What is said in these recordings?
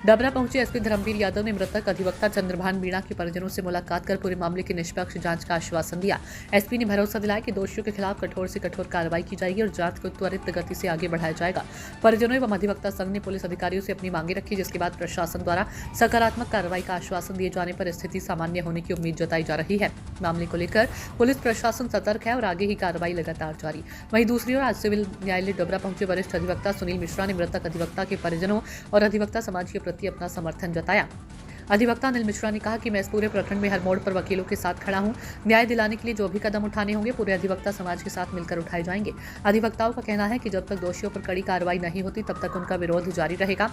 डबरा पहुंचे एसपी धर्मवीर यादव ने मृतक अधिवक्ता चंद्रभान मीणा के परिजनों से मुलाकात कर पूरे मामले की निष्पक्ष जांच का आश्वासन दिया। एसपी ने भरोसा दिलाया कि दोषियों के खिलाफ कठोर से कठोर कार्रवाई की जाएगी और जांच को त्वरित गति से आगे बढ़ाया जाएगा। परिजनों एवं अधिवक्ता संघ ने पुलिस अधिकारियों से अपनी मांगे रखी, जिसके बाद प्रशासन द्वारा सकारात्मक कार्रवाई का आश्वासन दिए जाने पर स्थिति सामान्य होने की उम्मीद जताई जा रही है। मामले को लेकर पुलिस प्रशासन सतर्क है और आगे ही कार्रवाई लगातार जारी। वहीं दूसरी ओर आज सिविल न्यायालय डबरा पहुंचे वरिष्ठ अधिवक्ता सुनील मिश्रा ने मृतक अधिवक्ता के परिजनों और अधिवक्ता समाज के प्रति अपना समर्थन जताया। अधिवक्ता अनिल मिश्रा ने कहा कि मैं इस पूरे प्रकरण में हर मोड़ पर वकीलों के साथ खड़ा हूं। न्याय दिलाने के लिए जो भी कदम उठाने होंगे पूरे अधिवक्ता समाज के साथ मिलकर उठाए जाएंगे। अधिवक्ताओं का कहना है कि जब तक दोषियों पर कड़ी कार्रवाई नहीं होती तब तक उनका विरोध जारी रहेगा।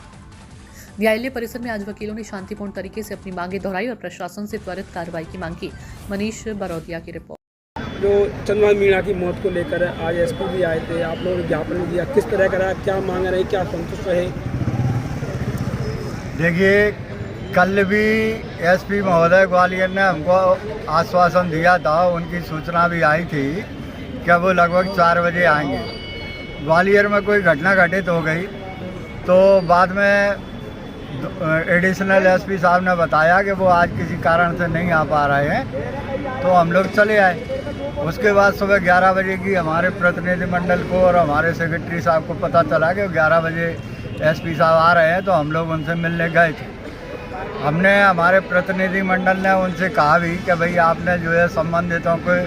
न्यायालय परिसर में आज वकीलों ने शांतिपूर्ण तरीके से अपनी मांगे दोहराई और प्रशासन से त्वरित कार्रवाई की मांग की। मनीष बरौदिया की रिपोर्ट। जो चंद्रभान मीणा की मौत को लेकर आज एसपी भी आए थे, आप लोगों ने ज्ञापन दिया, किस तरह का रहा, क्या मांग रही, क्या संतुष्ट रहे? देखिए, कल भी एसपी महोदय ग्वालियर ने हमको आश्वासन दिया था, उनकी सूचना भी आई थी कि वो लगभग 4 बजे आएंगे। ग्वालियर में कोई घटना घटित हो गई तो बाद में एडिशनल एसपी साहब ने बताया कि वो आज किसी कारण से नहीं आ पा रहे हैं, तो हम लोग चले आए। उसके बाद सुबह 11 बजे की हमारे प्रतिनिधिमंडल को और हमारे सेक्रेटरी साहब को पता चला कि 11 बजे एसपी साहब आ रहे हैं, तो हम लोग उनसे मिलने गए थे। हमने हमारे प्रतिनिधिमंडल ने उनसे कहा भी कि भाई आपने जो है संबंधितों के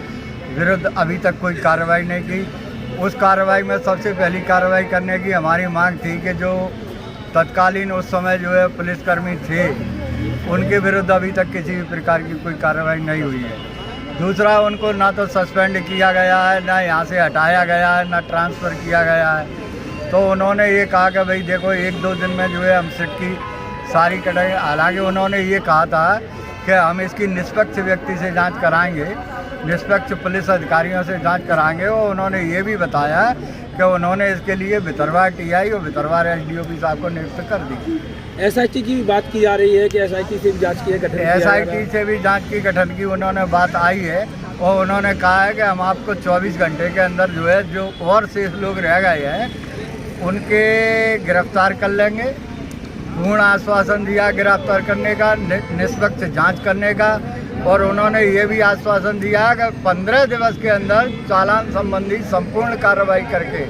विरुद्ध अभी तक कोई कार्रवाई नहीं की। उस कार्रवाई में सबसे पहली कार्रवाई करने की हमारी मांग थी कि जो तत्कालीन उस समय जो है पुलिसकर्मी थे उनके विरुद्ध अभी तक किसी भी प्रकार की कोई कार्रवाई नहीं हुई है। दूसरा, उनको ना तो सस्पेंड किया गया है, ना यहाँ से हटाया गया है, ना ट्रांसफ़र किया गया है। तो उन्होंने ये कहा कि भाई देखो 1-2 दिन में जो है हम सिट की सारी कटाई, हालांकि उन्होंने ये कहा था कि हम इसकी निष्पक्ष व्यक्ति से जांच कराएंगे, निष्पक्ष पुलिस अधिकारियों से जांच कराएंगे। और उन्होंने ये भी बताया कि उन्होंने इसके लिए भितरवार टीआई और भितरवार एसडीओपी साहब को नियुक्त कर दी। एसआईटी की बात की जा रही है कि एसआईटी से भी जांच की गठन, एसआईटी से भी जांच की गठन की उन्होंने बात आई है और उन्होंने कहा है कि हम आपको 24 घंटे के अंदर जो है जो और शेष लोग रह गए हैं उनके गिरफ्तार कर लेंगे। पूर्ण आश्वासन दिया गिरफ्तार करने का, निष्पक्ष जांच करने का। और उन्होंने ये भी आश्वासन दिया कि 15 दिवस के अंदर चालान संबंधी संपूर्ण कार्रवाई करके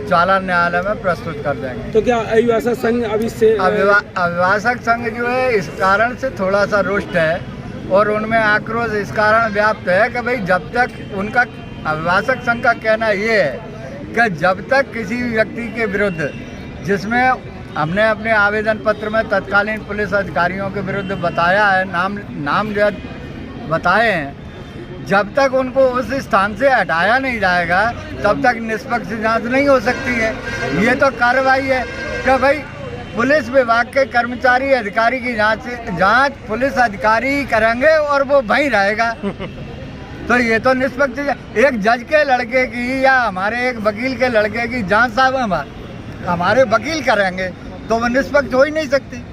चालान न्यायालय में प्रस्तुत कर देंगे। तो क्या अभिभाषक संघ अभी से अभिभाषक संघ जो है इस कारण से थोड़ा सा रुष्ट है और उनमें आक्रोश इस कारण व्याप्त है कि भाई जब तक उनका अभिभाषक संघ का कहना ये है कि जब तक किसी व्यक्ति के विरुद्ध, जिसमें हमने अपने आवेदन पत्र में तत्कालीन पुलिस अधिकारियों के विरुद्ध बताया है, नाम बताए हैं, जब तक उनको उस स्थान से हटाया नहीं जाएगा तब तक निष्पक्ष जांच नहीं हो सकती है। ये तो कार्रवाई है कि भाई पुलिस विभाग के कर्मचारी अधिकारी की जांच पुलिस अधिकारी ही करेंगे और वो वहीं रहेगा। तो ये तो निष्पक्ष, एक जज के लड़के की या हमारे एक वकील के लड़के की जांच साहब हमारे वकील करेंगे तो वो निष्पक्ष हो ही नहीं सकती।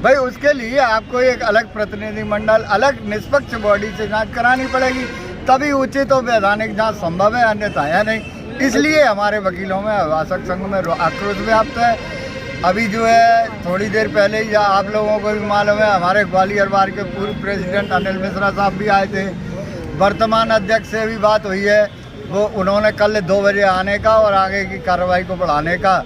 भाई उसके लिए आपको एक अलग प्रतिनिधिमंडल, अलग निष्पक्ष बॉडी से जांच करानी पड़ेगी, तभी उचित और वैधानिक जांच संभव है, अन्यथा है नहीं। इसलिए हमारे वकीलों में, अभिभाषक संघ में आक्रोश व्याप्त है। अभी जो है थोड़ी देर पहले ही आप लोगों को भी मालूम है, हमारे ग्वालियर बार के पूर्व प्रेसिडेंट अनिल मिश्रा साहब भी आए थे। वर्तमान अध्यक्ष से भी बात हुई है, वो उन्होंने कल 2 बजे आने का और आगे की कार्रवाई को बढ़ाने का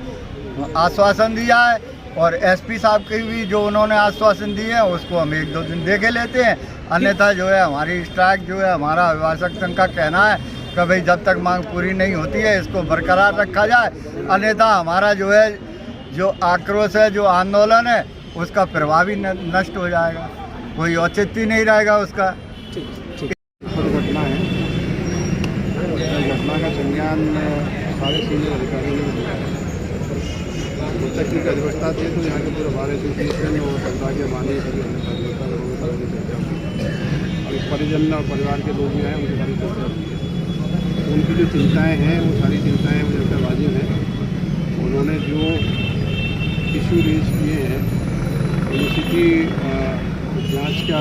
आश्वासन दिया है। और एसपी साहब की भी जो उन्होंने आश्वासन दिए हैं उसको हम 1-2 दिन देखे लेते हैं, अन्यथा जो है हमारी स्ट्राइक जो है, हमारा अभिभाषक संघ का कहना है कि भाई जब तक मांग पूरी नहीं होती है इसको बरकरार रखा जाए, अन्यथा हमारा जो है जो आक्रोश है, जो आंदोलन है, उसका प्रभाव ही नष्ट हो जाएगा, कोई औचित्य नहीं रहेगा उसका। घटना है, घटना का संज्ञान सारे सीनियर अधिकारियों ने लिया है। मृतक की अधिवक्ता थे तो यहाँ के पूरे हमारे एसोसिएशन और संस्था के माननीय सभी अधिवक्ता लोगों की तरह की चर्चा हुई। और परिजन और परिवार के लोग भी आए, उनकी सारी चर्चा हुई है। उनकी जो चिंताएँ हैं वो सारी चिंताएँ मुझे लगता है वाजिब हैं। उन्होंने जो इशू रेज किए हैं यूनिवर्सिटी जाँच का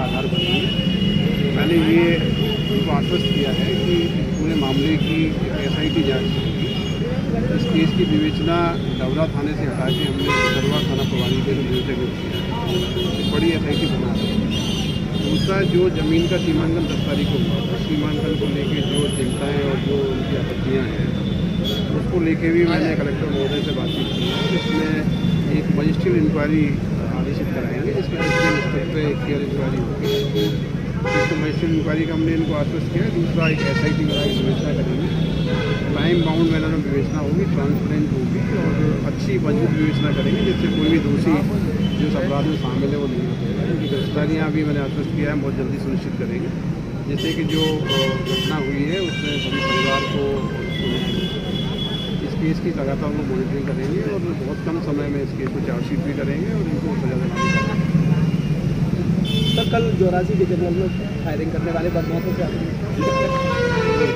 आधार बनी है। मैंने ये उनको आश्वस्त किया है कि पूरे मामले की एसआईटी जाँच होगी। इस केस की विवेचना डबरा थाने से हटा के हमने भितरवार थाना प्रभारी के होती है, एक बड़ी SIT बना है। दूसरा जो ज़मीन का सीमांकन 10 तारीख को हुआ था, सीमांकन को लेके जो चिंताएँ और जो उनकी आपत्तियाँ हैं उसको लेके भी मैंने कलेक्टर महोदय से बातचीत की है, जिसमें एक मजिस्ट्रियल इंक्वायरी आदेशित कराएंगे, जिसमें डिस्ट्रिक्ट स्तर पर एक क्लियर इंक्वायरी होगी। एक तो मजिस्ट्रियल इंक्वायरी का हमने इनको आश्वस्त किया है, दूसरा एक SIT बना के विवेचना करेंगे, टाइम बाउंड मैनर में विवेचना होगी, ट्रांसपेरेंट होगी और अच्छी मजबूत विवेचना करेंगे, जिससे कोई भी दोषी जो इस अपराध में शामिल है वो नहीं होते। उनकी गिरफ्तारियाँ भी मैंने आश्वस्त किया है, बहुत जल्दी सुनिश्चित करेंगे, जैसे कि जो घटना हुई है उसमें सभी परिवार को इस केस की लगातार वो मॉनिटरिंग करेंगे और बहुत कम समय में इस केस को चार्जशीट भी करेंगे और इनको सजा दिलानी चाहिए। सर कल जोरासी के जंगल में फायरिंग करने वाले बदमाशों से